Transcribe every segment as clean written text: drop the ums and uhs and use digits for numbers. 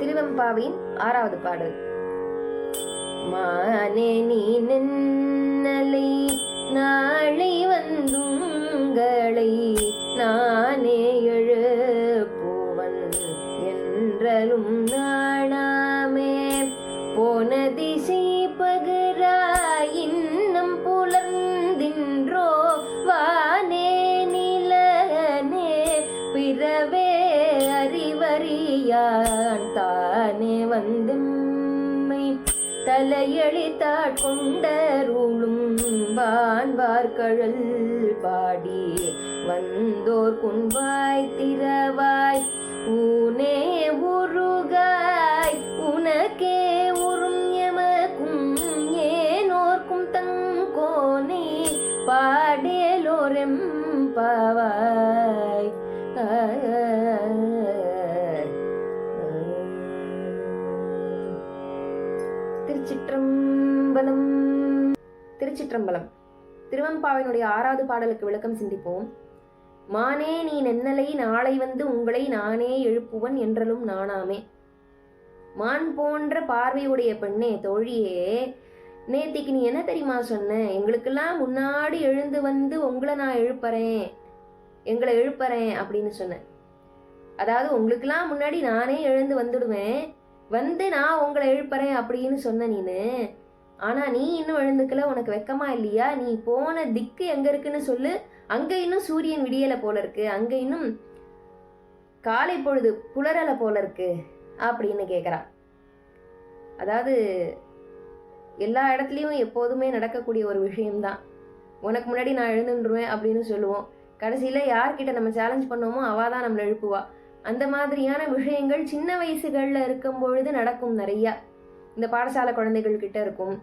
திருவெம்பாவின் 6வது பாடல். மானே நீ நின்னலை நாளை வந்துங்களை நானே எழுப்புவன் என்றலும் நாணாமே போன திசை பகராய் இன்னம் புலர்ந்தின்றோ வானே நிலனே பிறவே அறிவறியான் தானே வந்தெம்மை தலையளித்தாட் கொண்டருளும் வான்வார்கழல் பாடி வந்தோர் குன்பாய் திறவாய் ஊனே உருகாய் உனக்கே உறும் எமக்கும் ஏனோர்க்கும் தங்கோனை பாடேலோரெம் பாவாய். திருச்சிற்றம்பலம். திருச்சிற்றம்பலம். திருவெம்பாவினுடைய 6வது பாடலுக்கு விளக்கம் சிந்திப்போம். மானே நீ நென்னலை நாளை வந்து உங்களை நானே எழுப்புவன் என்றலும் நாணாமே. மான் போன்ற பார்வையுடைய பெண்ணே, தோழியே, நேத்திக்கு நீ என்ன தெரியுமா சொன்ன? எங்களுக்கெல்லாம் முன்னாடி எழுந்து வந்து உங்களை நான் எங்களை எழுப்புறேன் அப்படின்னு சொன்னேன். அதாவது உங்களுக்கெல்லாம் முன்னாடி நானே எழுந்து வந்துடுவேன், வந்து நான் உங்களை எழுப்புறேன் அப்படின்னு சொன்ன நீனு. ஆனா நீ இன்னும் எழுந்துக்கல, உனக்கு வெக்கமா இல்லையா? நீ போன திக்கு எங்க இருக்குன்னு சொல்லு. அங்க இன்னும் சூரியன் விடியலை போல இருக்கு, அங்க இன்னும் காலை பொழுது புலரலை போல இருக்கு அப்படின்னு கேட்குறா. அதாவது எல்லா இடத்துலையும் எப்போதுமே நடக்கக்கூடிய ஒரு விஷயம்தான். உனக்கு முன்னாடி நான் எழுந்துருவேன் அப்படின்னு சொல்லுவோம். கடைசியில் யார்கிட்ட நம்ம சேலஞ்ச் பண்ணோமோ அவள் தான் நம்மளை எழுப்புவா. அந்த மாதிரியான விஷயங்கள் சின்ன வயசுகளில் இருக்கும் பொழுது நடக்கும். நிறையா இந்த பாடசாலை குழந்தைகள் கிட்ட இருக்கும்,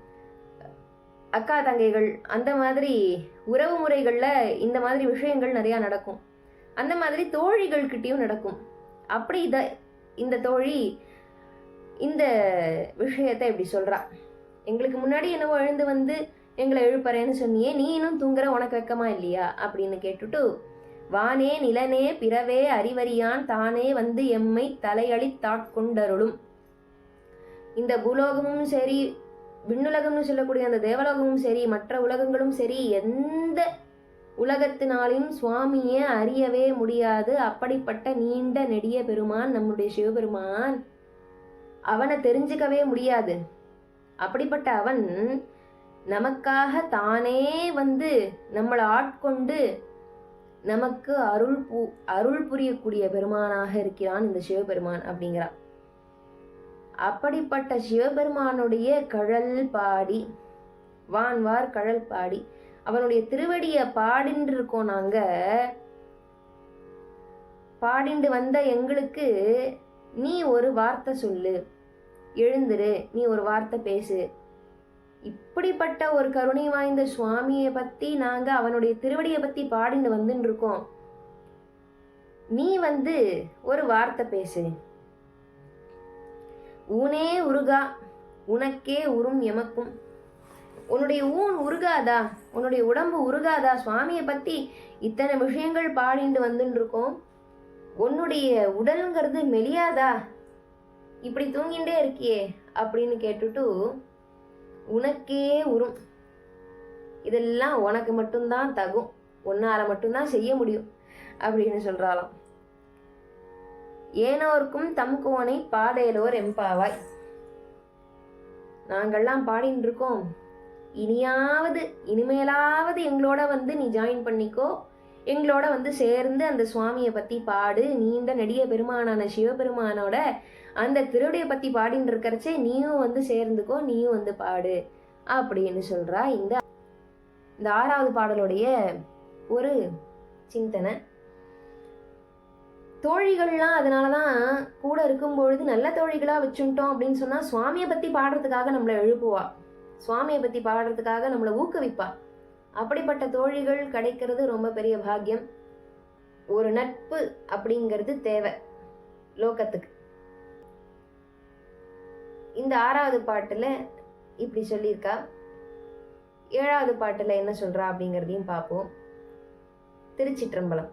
அக்கா தங்கைகள், அந்த மாதிரி உறவு முறைகளில் இந்த மாதிரி விஷயங்கள் நிறையா நடக்கும். அந்த மாதிரி தோழிகள் கிட்டேயும் நடக்கும். அப்படி இந்த தோழி இந்த விஷயத்தை இப்படி சொல்கிறா. எங்களுக்கு முன்னாடி என்னவோ எழுந்து வந்து எங்களை எழுப்புறேன்னு சொன்னியே, நீ இன்னும் தூங்குற, உனக்கு வெக்கமா இல்லையா அப்படின்னு கேட்டுட்டு, வானே நிலனே பிறவே அறிவறியான் தானே வந்து எம்மை தலையளி தாட்கொண்டருளும். இந்த பூலோகமும் சரி, விண்ணுலகம்னு சொல்லக்கூடிய அந்த தேவலோகமும் சரி, மற்ற உலகங்களும் சரி, எந்த உலகத்தினாலையும் சுவாமியை அறியவே முடியாது. அப்படிப்பட்ட நீண்ட நெடிய பெருமான் நம்முடைய சிவபெருமான், அவனை தெரிஞ்சுக்கவே முடியாது. அப்படிப்பட்ட அவன் நமக்காக தானே வந்து நம்மளை ஆட்கொண்டு நமக்கு அருள் புரியக்கூடிய பெருமானாக இருக்கிறான் இந்த சிவபெருமான் அப்படிங்கிறான். அப்படிப்பட்ட சிவபெருமானுடைய கழல் பாடி, வான்வார் கழல் பாடி, அவனுடைய திருவடியை பாடின்று இருக்கோம். நாங்க பாடிண்டு வந்த எங்களுக்கு நீ ஒரு வார்த்தை சொல்லு, எழுந்துரு, நீ ஒரு வார்த்தை பேசு. இப்படிப்பட்ட ஒரு கருணை வாய்ந்த சுவாமியை பத்தி நாங்க அவனுடைய திருவடியை பத்தி பாடிண்டு வந்துட்டு இருக்கோம். நீ வந்து ஒரு வார்த்தை பேசு. ஊனே உருகா உனக்கே உறும் எமக்கும். உன்னுடைய ஊன் உருகாதா? உன்னுடைய உடம்பு உருகாதா? சுவாமியை பத்தி இத்தனை விஷயங்கள் பாடிண்டு வந்துட்டு இருக்கோம். உன்னுடைய உடலுங்கிறது மெலியாதா? இப்படி தூங்கிண்டே இருக்கியே அப்படின்னு கேட்டுட்டு, உனக்கே உறும், இதெல்லாம் உனக்கு மட்டும்தான் தகும், உன்னால மட்டும்தான் செய்ய முடியும் அப்படின்னு சொல்றாளாம். ஏனோர்க்கும் தம்கோனை பாடேலோர் எம்பாவாய். நாங்கள்லாம் பாடின்னு இருக்கோம், இனிமேலாவது எங்களோட வந்து நீ ஜாயின் பண்ணிக்கோ, எங்களோட வந்து சேர்ந்து அந்த சுவாமியை பத்தி பாடு. நீண்ட நெடிய பெருமானான சிவபெருமானோட அந்த திருவடியை பத்தி பாடின்னு இருக்கிறச்சே நீயும் வந்து சேர்ந்துக்கோ, நீயும் வந்து பாடு அப்படின்னு சொல்றா. இந்த 6வது பாடலுடைய ஒரு சிந்தனை. தோழிகள்லாம் அதனாலதான் கூட இருக்கும் பொழுது நல்ல தோழிகளா வச்சுட்டோம் அப்படின்னு சொன்னா சுவாமியை பத்தி பாடுறதுக்காக நம்மளை எழுப்புவா, சுவாமியை பத்தி பாடுறதுக்காக நம்மளை ஊக்குவிப்பா. அப்படிப்பட்ட தோழிகள் கிடைக்கிறது ரொம்ப பெரிய பாக்கியம். ஒரு நட்பு அப்படிங்கிறது தேவை லோகத்துக்கு. இந்த 6வது பாட்டுல இப்படி சொல்லியிருக்கா. 7வது பாட்டுல என்ன சொல்றா அப்படிங்கிறதையும் பார்ப்போம். திருச்சிற்றம்பலம்.